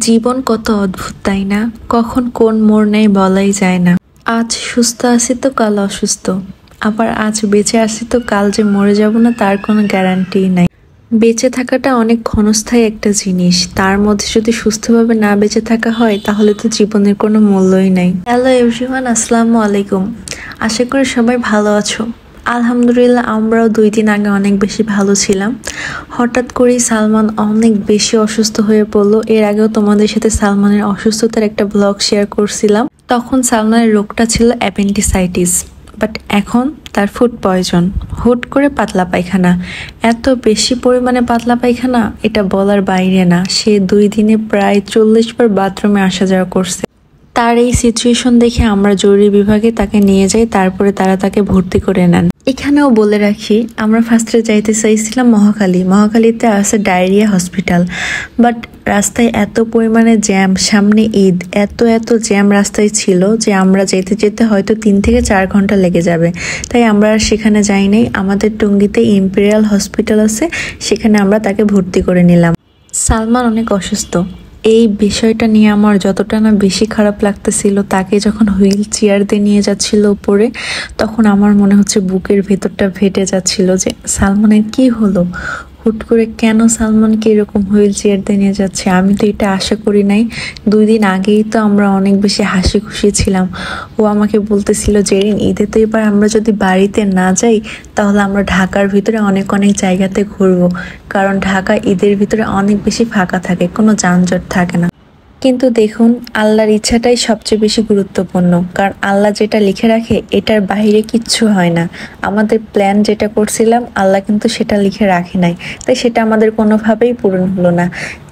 জীবন কত অদ্ভুত তাই না? কখন কোন মোড় নেয় বলাই যায় না। আজ সুস্থ আছি তো কাল অসুস্থ, আবার আজ বেঁচে আছি তো কাল যে মরে যাব না তার কোনো গ্যারান্টি নাই। বেঁচে থাকাটা অনেক ক্ষণস্থায়ী একটা জিনিস, তার মধ্যে যদি সুস্থভাবে না বেঁচে থাকা হয় তাহলে তো জীবনের কোনো মূল্যই নাই। হ্যালো এভরিওয়ান, আসসালামু আলাইকুম। আশা করি সবাই ভালো আছো। আলহামদুলিল্লাহ, আমরাও 2 দিন আগে অনেক বেশি ভালো ছিলাম। হঠাৎ করেই সালমান অনেক বেশি অসুস্থ হয়ে পড়লো। এর আগেও তোমাদের সাথে সালমানের অসুস্থতার একটা ব্লগ শেয়ার করছিলাম। তখন সালমানের রোগটা ছিল অ্যাপেন্ডিসাইটিস, বাট এখন তার ফুড পয়জন, হুট করে পাতলা পায়খানা। এত বেশি পরিমাণে পাতলা পায়খানা এটা বলার বাইরে না। সে 2 দিনে প্রায় 40 বার বাথরুমে আসা যাওয়া করছে। তার এই সিচুয়েশন দেখে আমরা জরুরি বিভাগে তাকে নিয়ে যাই, তারপরে তারা তাকে ভর্তি করে নেন। এখানেও বলে রাখি, আমরা ফার্স্টে যাইতে চাইছিলাম মহাখালীতে আছে ডায়রিয়া হসপিটাল, বাট রাস্তায় এত পরিমাণে জ্যাম, সামনে ঈদ, এত জ্যাম রাস্তায় ছিল যে আমরা যেতে যেতে হয়তো 3 থেকে 4 ঘন্টা লেগে যাবে। তাই আমরা আর সেখানে যাই নাই। আমাদের টঙ্গীতে ইম্পেরিয়াল হসপিটাল আছে, সেখানে আমরা তাকে ভর্তি করে নিলাম। সালমান অনেক অসুস্থ। এই বিষয়টা নিয়ে আমার যতটা না বেশি খারাপ লাগতেছিল, তাকে যখন হুইল চেয়ার দিয়ে নিয়ে যাচ্ছিল উপরে, তখন আমার মনে হচ্ছে বুকের ভেতরটা ফেটে যাচ্ছিল যে সালমানের কি হলো, হুট করে কেন সালমানকে এরকম হুইল চেয়ার দিয়ে নিয়ে যাচ্ছে। আমি তো এটা আশা করি নাই। 2 দিন আগেই তো আমরা অনেক বেশি হাসি খুশি ছিলাম। ও আমাকে বলতেছিল যে ঈদে তো এবার আমরা যদি বাড়িতে না যাই তাহলে আমরা ঢাকার ভিতরে অনেক জায়গাতে ঘুরবো, কারণ ঢাকা ঈদের ভিতরে অনেক বেশি ফাঁকা থাকে, কোনো যানজট থাকে না। কিন্তু দেখুন, আল্লাহর ইচ্ছাটাই সবচেয়ে বেশি গুরুত্বপূর্ণ, কারণ আল্লাহ যেটা লিখে রাখে এটার বাইরে কিচ্ছু হয় না। আমাদের প্ল্যান যেটা করছিলাম আল্লাহ কিন্তু সেটা লিখে রাখে নাই, তাই সেটা আমাদের কোনোভাবেই পূরণ হলো না।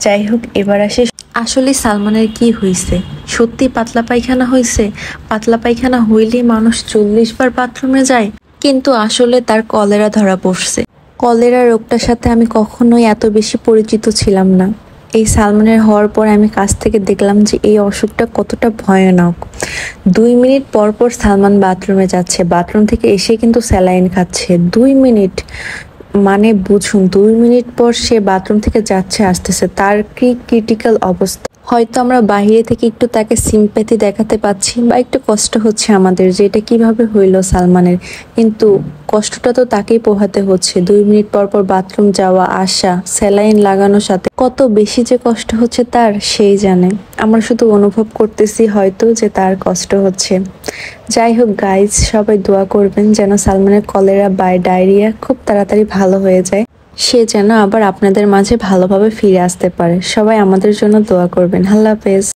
যাই হোক, এবার আসে আসলে সালমানের কি হয়েছে। সত্যি পাতলা পায়খানা হয়েছে? পাতলা পায়খানা হইলেই মানুষ 40 বার বাথরুমে যায়, কিন্তু আসলে তার কলেরা ধরা পড়ছে। কলেরা রোগটার সাথে আমি কখনোই এত বেশি পরিচিত ছিলাম না। এই সালমানের হওয়ার পর আমি কাছ থেকে দেখলাম যে এই অসুখটা কতটা ভয়ানক। 2 মিনিট পর পর সালমান বাথরুমে যাচ্ছে, বাথরুম থেকে এসে কিন্তু স্যালাইন খাচ্ছে। 2 মিনিট মানে বুঝুন, 2 মিনিট পর সে বাথরুম থেকে যাচ্ছে আসতেছে। তার কি ক্রিটিক্যাল অবস্থা। হয়তো আমরা বাইরে থেকে একটু তাকে সিম্প্যাথি দেখাতে পাচ্ছি বা একটু কষ্ট হচ্ছে আমাদের যে এটা কিভাবে হইলো সালমানের, কিন্তু কষ্টটা তো তাকেই পোহাতে হচ্ছে। 2 মিনিট পর পর বাথরুম যাওয়া আসা, স্যালাইন লাগানোর সাথে কত বেশি যে কষ্ট হচ্ছে তার, সেই জানে। আমরা শুধু অনুভব করতেছি হয়তো যে তার কষ্ট হচ্ছে। যাই হোক গাইজ, সবাই দোয়া করবেন যেন সালমানের কলেরা বা ডায়রিয়া খুব তাড়াতাড়ি ভালো হয়ে যায়, সে যেন আবার আপনাদের মাঝে ভালোভাবে ফিরে আসতে পারে। সবাই আমাদের জন্য দোয়া করবেন। আল্লাহ হাফেজ।